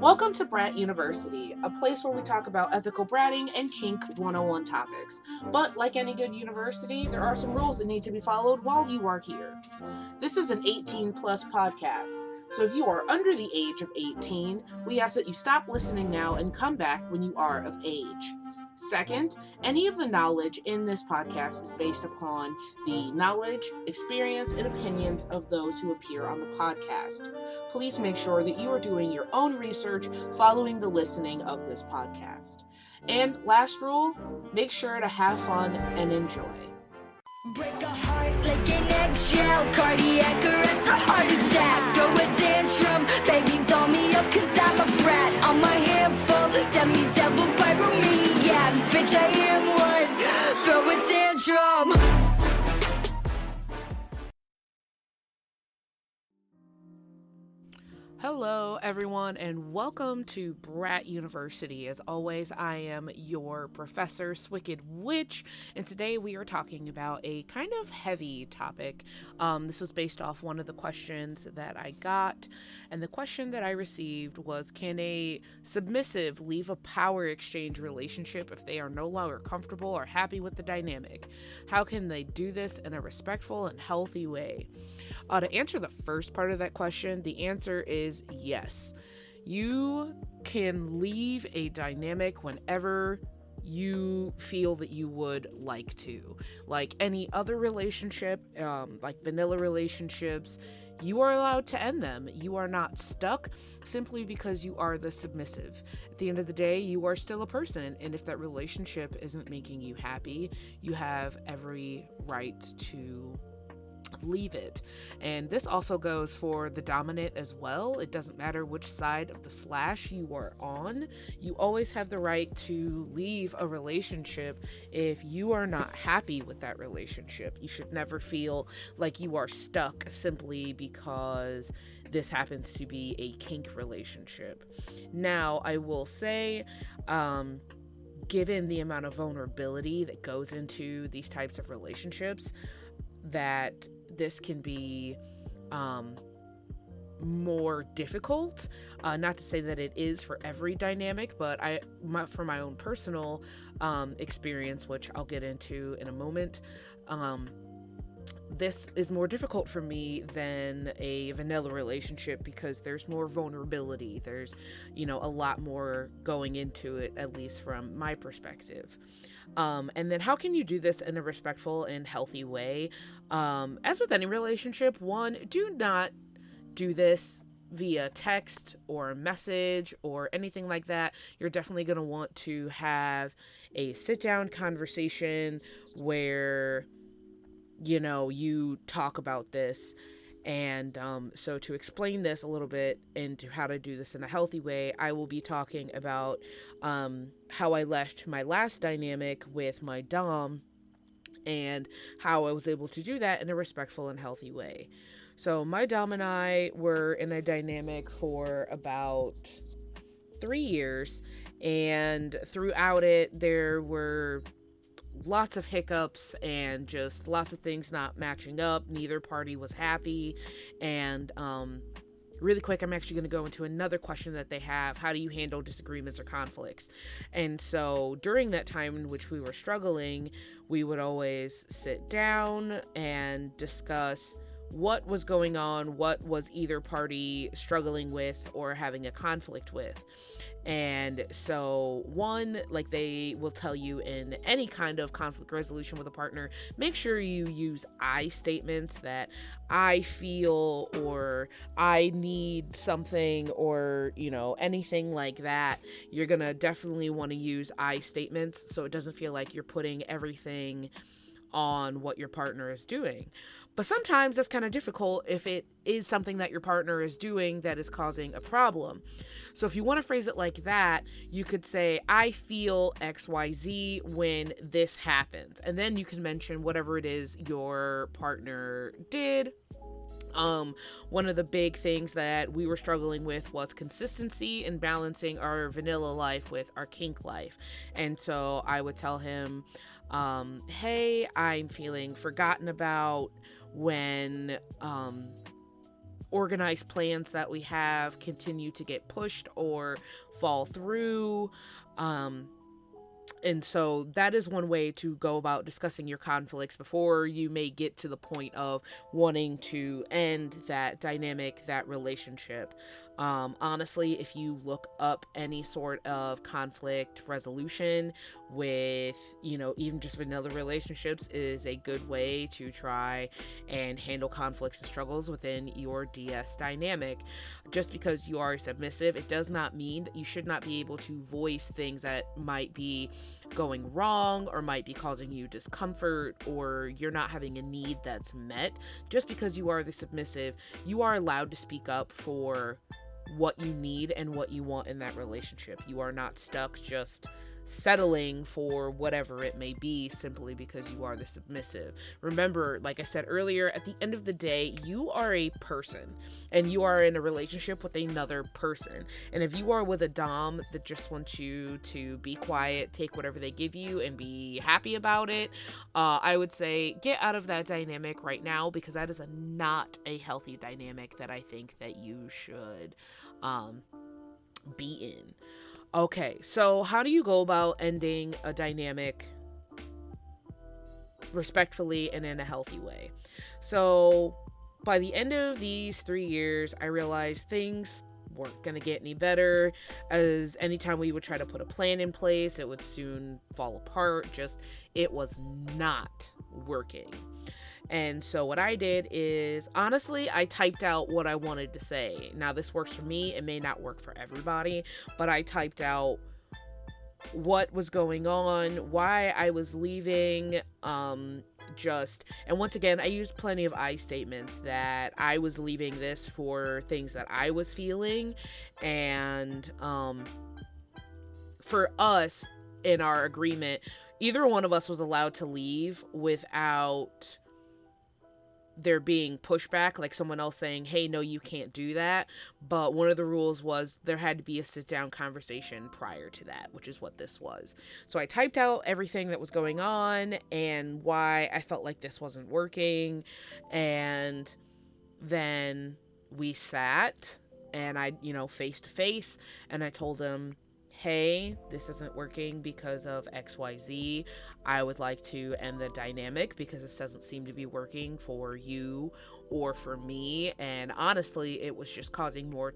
Welcome to Brat University, a place where we talk about ethical bratting and kink 101 topics. But like any good university, there are some rules that need to be followed while you are here. This is an 18 plus podcast. So if you are under the age of 18, we ask that you stop listening now and come back when you are of age. Second, any of the knowledge in this podcast is based upon the knowledge, experience, and opinions of those who appear on the podcast. Please make sure that you are doing your own research following the listening of this podcast. And last rule, make sure to have fun and enjoy. Break a heart like an eggshell, cardiac arrest or heart attack. Throw a tantrum, baby doll me up cause I'm a brat. I'm a handful, demi devil pyromaniac. Bitch I am one, throw a tantrum. Hello, everyone, and welcome to Brat University. As always, I am your Professor Swicked Witch, and today we are talking about a kind of heavy topic. This was based off one of the questions that I got, and the question that I received was, can a submissive leave a power exchange relationship if they are no longer comfortable or happy with the dynamic? How can they do this in a respectful and healthy way? To answer the first part of that question, the answer is yes. You can leave a dynamic whenever you feel that you would like to. Like any other relationship, like vanilla relationships, you are allowed to end them. You are not stuck simply because you are the submissive. At the end of the day, you are still a person, and if that relationship isn't making you happy, you have every right to leave it. And this also goes for the dominant as well. It doesn't matter which side of the slash you are on. You always have the right to leave a relationship if you are not happy with that relationship. You should never feel like you are stuck simply because this happens to be a kink relationship. Now, I will say, given the amount of vulnerability that goes into these types of relationships, that this can be more difficult. Not to say that it is for every dynamic, but for my own personal experience, which I'll get into in a moment, this is more difficult for me than a vanilla relationship because there's more vulnerability. There's, a lot more going into it, at least from my perspective. And then how can you do this in a respectful and healthy way? As with any relationship, one, do not do this via text or message or anything like that. You're definitely going to want to have a sit-down conversation where, you talk about this. And so to explain this a little bit into how to do this in a healthy way, I will be talking about how I left my last dynamic with my dom and how I was able to do that in a respectful and healthy way. So my dom and I were in a dynamic for about 3 years, and throughout it there were lots of hiccups and just lots of things not matching up. Neither party was happy. And really quick, I'm actually going to go into another question that they have. How do you handle disagreements or conflicts? And so during that time in which we were struggling, we would always sit down and discuss what was going on, what was either party struggling with or having a conflict with. And so, one, like they will tell you in any kind of conflict resolution with a partner, make sure you use I statements, that I feel or I need something or, anything like that. You're going to definitely want to use I statements so it doesn't feel like you're putting everything on what your partner is doing. But sometimes that's kind of difficult if it is something that your partner is doing that is causing a problem. So if you want to phrase it like that, you could say, I feel XYZ when this happens. And then you can mention whatever it is your partner did. One of the big things that we were struggling with was consistency in balancing our vanilla life with our kink life. And so I would tell him, hey, I'm feeling forgotten about when organized plans that we have continue to get pushed or fall through. Um, and so that is one way to go about discussing your conflicts before you may get to the point of wanting to end that dynamic, that relationship. Honestly, if you look up any sort of conflict resolution with, even just vanilla relationships, is a good way to try and handle conflicts and struggles within your DS dynamic. Just because you are submissive, it does not mean that you should not be able to voice things that might be going wrong or might be causing you discomfort, or you're not having a need that's met. Just because you are the submissive, you are allowed to speak up for what you need and what you want in that relationship. You are not stuck just settling for whatever it may be simply because you are the submissive. Remember, like I said earlier, at the end of the day, you are a person and you are in a relationship with another person. And if you are with a dom that just wants you to be quiet, take whatever they give you and be happy about it, I would say get out of that dynamic right now, because that is not a healthy dynamic that I think that you should be in. Okay, so how do you go about ending a dynamic respectfully and in a healthy way? So by the end of these 3 years, I realized things weren't going to get any better, as anytime we would try to put a plan in place, it would soon fall apart. It was not working. And so what I did is, honestly, I typed out what I wanted to say. Now, this works for me. It may not work for everybody, but I typed out what was going on, why I was leaving, and once again, I used plenty of I statements that I was leaving this for things that I was feeling. And for us, in our agreement, either one of us was allowed to leave without there being pushback, like someone else saying, hey, no, you can't do that. But one of the rules was there had to be a sit down conversation prior to that, which is what this was. So I typed out everything that was going on and why I felt like this wasn't working. And then we sat and face to face, and I told him, hey, this isn't working because of XYZ. I would like to end the dynamic because this doesn't seem to be working for you or for me. And honestly, it was just causing more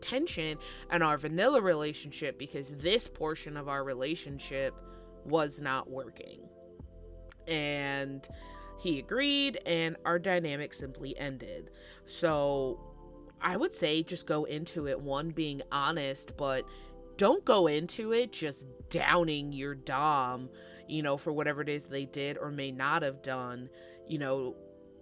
tension in our vanilla relationship because this portion of our relationship was not working. And he agreed, and our dynamic simply ended. So I would say just go into it, one, being honest, but don't go into it just downing your dom, for whatever it is they did or may not have done.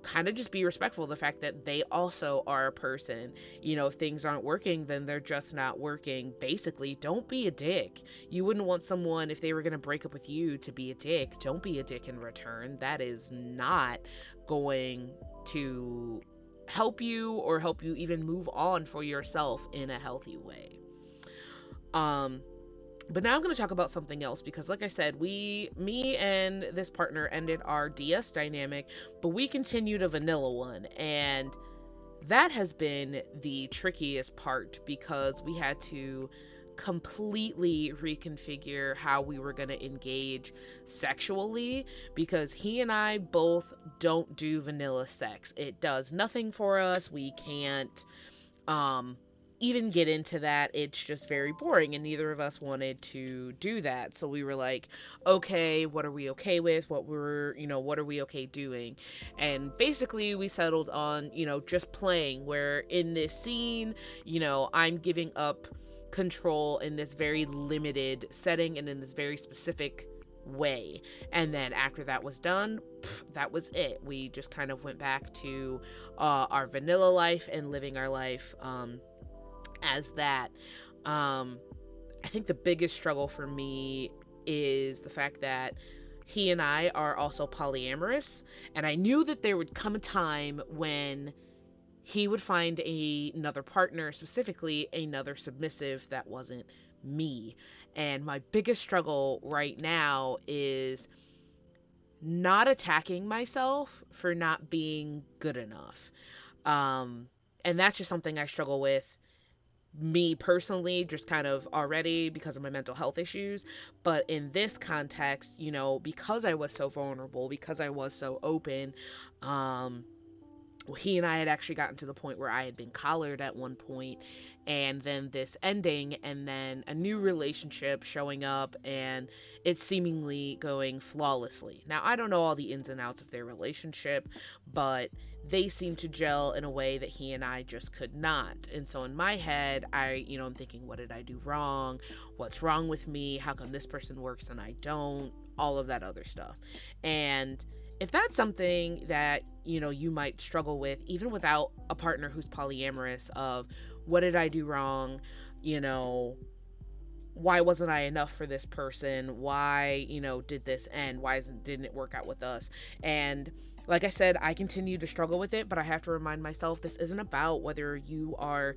Kind of just be respectful of the fact that they also are a person. If things aren't working, then they're just not working. Basically, don't be a dick. You wouldn't want someone, if they were going to break up with you, to be a dick. Don't be a dick in return. That is not going to help you or help you even move on for yourself in a healthy way. But now I'm going to talk about something else, because like I said, me and this partner ended our DS dynamic, but we continued a vanilla one, and that has been the trickiest part because we had to completely reconfigure how we were going to engage sexually, because he and I both don't do vanilla sex. It does nothing for us. We can't even get into that. It's just very boring, and neither of us wanted to do that. So we were like, okay, what are we okay with? What are we okay doing? And basically we settled on, just playing, where in this scene, I'm giving up control in this very limited setting and in this very specific way. And then after that was done, that was it. We just kind of went back to our vanilla life and living our life as that. I think the biggest struggle for me is the fact that he and I are also polyamorous, and I knew that there would come a time when he would find another partner, specifically another submissive that wasn't me. And my biggest struggle right now is not attacking myself for not being good enough. And that's just something I struggle with, me personally, just kind of already because of my mental health issues. But in this context, because I was so vulnerable, because I was so open, um, he and I had actually gotten to the point where I had been collared at one point, and then this ending, and then a new relationship showing up, and it seemingly going flawlessly. Now, I don't know all the ins and outs of their relationship, but they seem to gel in a way that he and I just could not. And so in my head, I'm thinking, what did I do wrong? What's wrong with me? How come this person works and I don't? All of that other stuff. And if that's something that you might struggle with even without a partner who's polyamorous, of what did I do wrong, you know why wasn't I enough for this person, why did this end, didn't it work out with us? And like I said, I continue to struggle with it, but I have to remind myself, this isn't about whether you are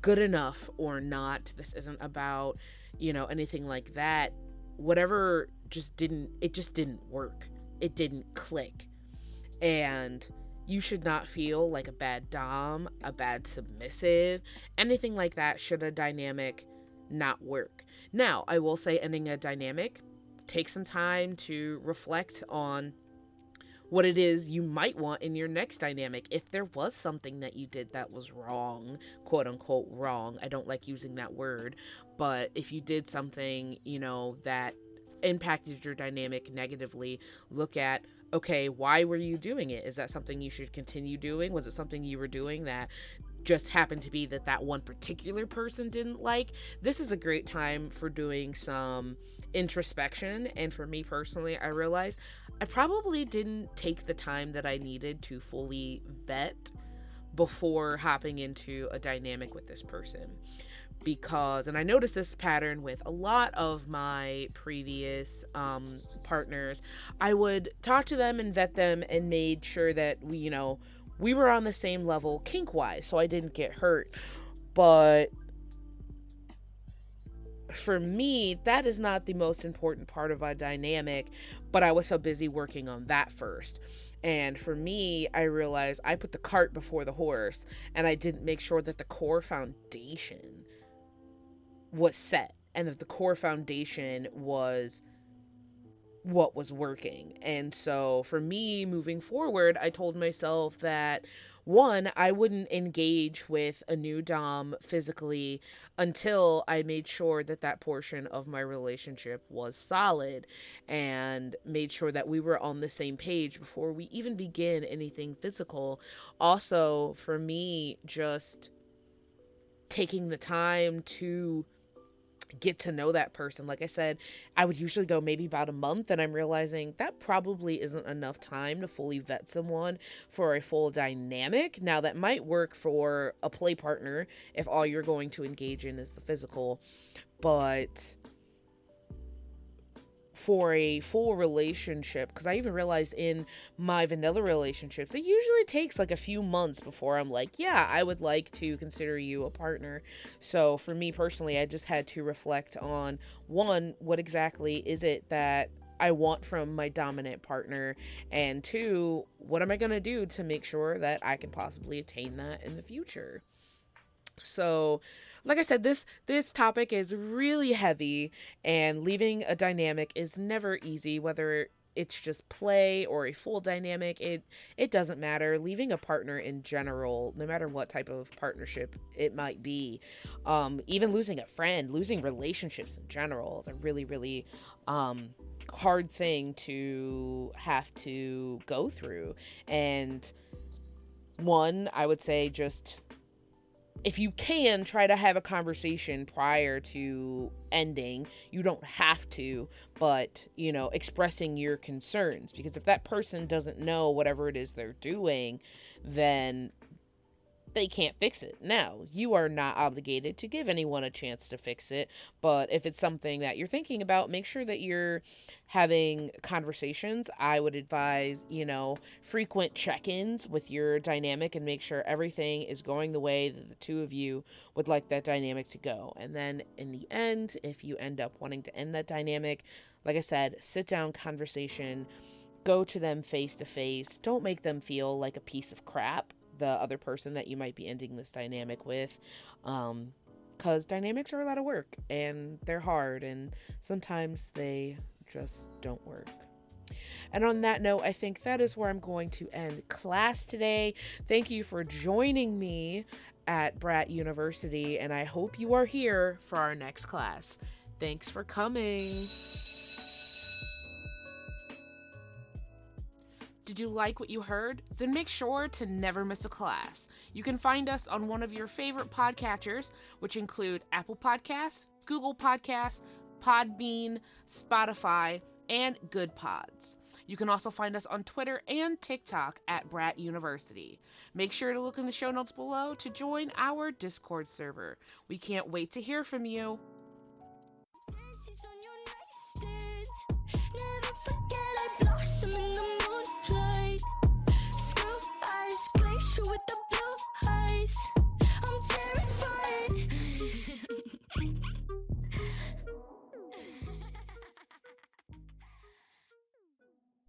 good enough or not. This isn't about anything like that. Whatever just didn't work. It didn't click. And you should not feel like a bad dom, a bad submissive, anything like that should a dynamic not work. Now, I will say, ending a dynamic, take some time to reflect on what it is you might want in your next dynamic. If there was something that you did that was wrong, quote unquote wrong, I don't like using that word, but if you did something, that impacted your dynamic negatively, look at, okay, why were you doing it? Is that something you should continue doing? Was it something you were doing that just happened to be that one particular person didn't like? This is a great time for doing some introspection. And for me personally, I realized I probably didn't take the time that I needed to fully vet before hopping into a dynamic with this person. Because, and I noticed this pattern with a lot of my previous partners, I would talk to them and vet them and made sure that we were on the same level kink wise, so I didn't get hurt. But for me, that is not the most important part of a dynamic, but I was so busy working on that first. And for me, I realized I put the cart before the horse, and I didn't make sure that the core foundation was set, and that the core foundation was what was working. And so for me, moving forward, I told myself that, one, I wouldn't engage with a new dom physically until I made sure that portion of my relationship was solid, and made sure that we were on the same page before we even begin anything physical. Also, for me, just taking the time to get to know that person. Like I said, I would usually go maybe about a month, and I'm realizing that probably isn't enough time to fully vet someone for a full dynamic. Now, that might work for a play partner if all you're going to engage in is the physical, but for a full relationship, because I even realized in my vanilla relationships, it usually takes like a few months before I'm like, yeah, I would like to consider you a partner. So for me personally, I just had to reflect on, one, what exactly is it that I want from my dominant partner, and two, what am I going to do to make sure that I can possibly attain that in the future? So, like I said, this topic is really heavy, and leaving a dynamic is never easy, whether it's just play or a full dynamic. It doesn't matter. Leaving a partner in general, no matter what type of partnership it might be, even losing a friend, losing relationships in general, is a really, really hard thing to have to go through. And one, I would say, just, if you can, try to have a conversation prior to ending. You don't have to, but expressing your concerns, because if that person doesn't know whatever it is they're doing, then they can't fix it. Now, you are not obligated to give anyone a chance to fix it, but if it's something that you're thinking about, make sure that you're having conversations. I would advise, frequent check-ins with your dynamic, and make sure everything is going the way that the two of you would like that dynamic to go. And then in the end, if you end up wanting to end that dynamic, like I said, sit down conversation, go to them face to face. Don't make them feel like a piece of crap the other person that you might be ending this dynamic with. Because dynamics are a lot of work and they're hard and sometimes they just don't work. And on that note, I think that is where I'm going to end class today. Thank you for joining me at Brat University, and I hope you are here for our next class. Thanks for coming. Did you like what you heard? Then make sure to never miss a class. You can find us on one of your favorite podcatchers, which include Apple Podcasts, Google Podcasts, Podbean, Spotify, and Good Pods. You can also find us on Twitter and TikTok at Brat University. Make sure to look in the show notes below to join our Discord server. We can't wait to hear from you. Never forget I blossom in the moonlight. Screw eyes, glacier with the